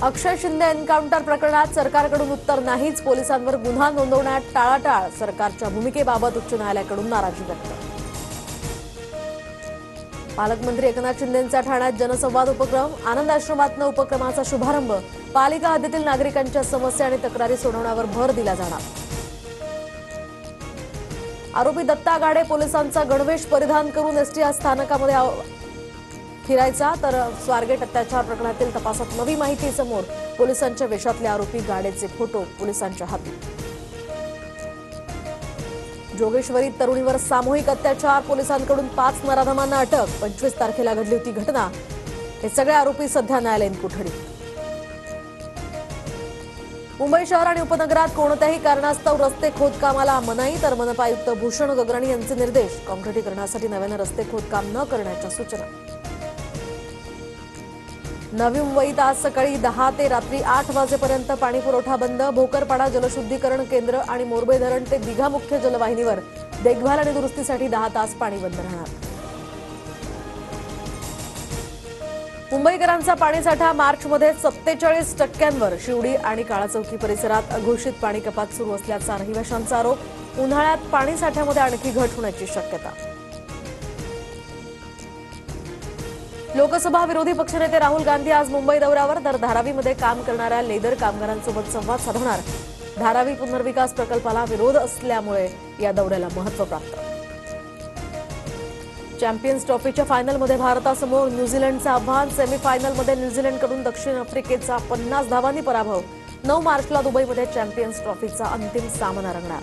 अक्षय Shinde encounter प्रकरणात सरकारकडून उत्तर नाहीच, पोलिसांवर गुन्हा नोंदवण्यात टाळाटाळ, सरकारच्या भूमिकेबाबत उच्च न्यायालयाकडून नाराजी व्यक्त. पालकमंत्री एकनाथ शिंदेंचा ठाण्यात जनसंवाद उपक्रम, आनंद आश्रमातनं उपक्रमाचा शुभारंभ, पालिका हद्दीतील नागरिकांच्या समस्या आणि तक्रारी सोडवण्यावर भर दिला जाणार. आरोपी दत्ता गाडे पोलिसांचा गणवेश परिधान करून एसटी स्थानकामध्ये फिरायचा, तर स्वारगेट अत्याचार प्रकरणातील तपासात नवी माहिती समोर, पोलिसांच्या वेशातले आरोपी गाडेचे फोटो पोलिसांच्या हाती. जोगेश्वरीत तरुणीवर सामूहिक अत्याचार, पोलिसांकडून 5 नराधमांना अटक, 25 तारखेला घडली होती घटना. हे सगळे आरोपी सध्या न्यायालयीन कोठडीत. मुंबई शहर आणि उपनगरात कोणत्याही कारणास्तव रस्ते खोदकामाला मनाई, तर मनपा आयुक्त भूषण गगराणी यांचे निर्देश, काँक्रिटीकरणासाठी नव्यानं रस्ते खोदकाम न करण्याच्या सूचना. नवी मुंबईत आज सकाळी 10 ते रात्री 8 वाजेपर्यंत पाणी पुरवठा बंद, भोकरपाडा जलशुद्धीकरण केंद्र आणि मोरबे धरण ते दिघा मुख्य जलवाहिनीवर देखभाल आणि दुरुस्तीसाठी 10 तास पाणी बंद राहणार. मुंबईकरांचा पाणीसाठा मार्चमध्ये 47%, शिवडी आणि काळाचौकी परिसरात अघोषित पाणी कपात सुरू असल्याचा रहिवाशांचा आरोप, उन्हाळ्यात पाणीसाठ्यामध्ये आणखी घट होण्याची शक्यता. लोकसभा विरोधी पक्षनेते राहुल गांधी आज मुंबई दौऱ्यावर, तर धारावीमध्ये काम करणाऱ्या लेदर कामगारांसोबत संवाद साधणार. धारावी पुनर्विकास प्रकल्पाला विरोध असल्यामुळे या दौऱ्याला महत्त्व प्राप्त. चॅम्पियन्स ट्रॉफीच्या फायनलमध्ये भारतासमोर न्यूझीलंडचं आव्हान, सेमीफायनलमध्ये न्यूझीलंडकडून दक्षिण आफ्रिकेचा 50 धावांनी पराभव. 9 मार्चला दुबईमध्ये चॅम्पियन्स ट्रॉफीचा अंतिम सामना रंगणार.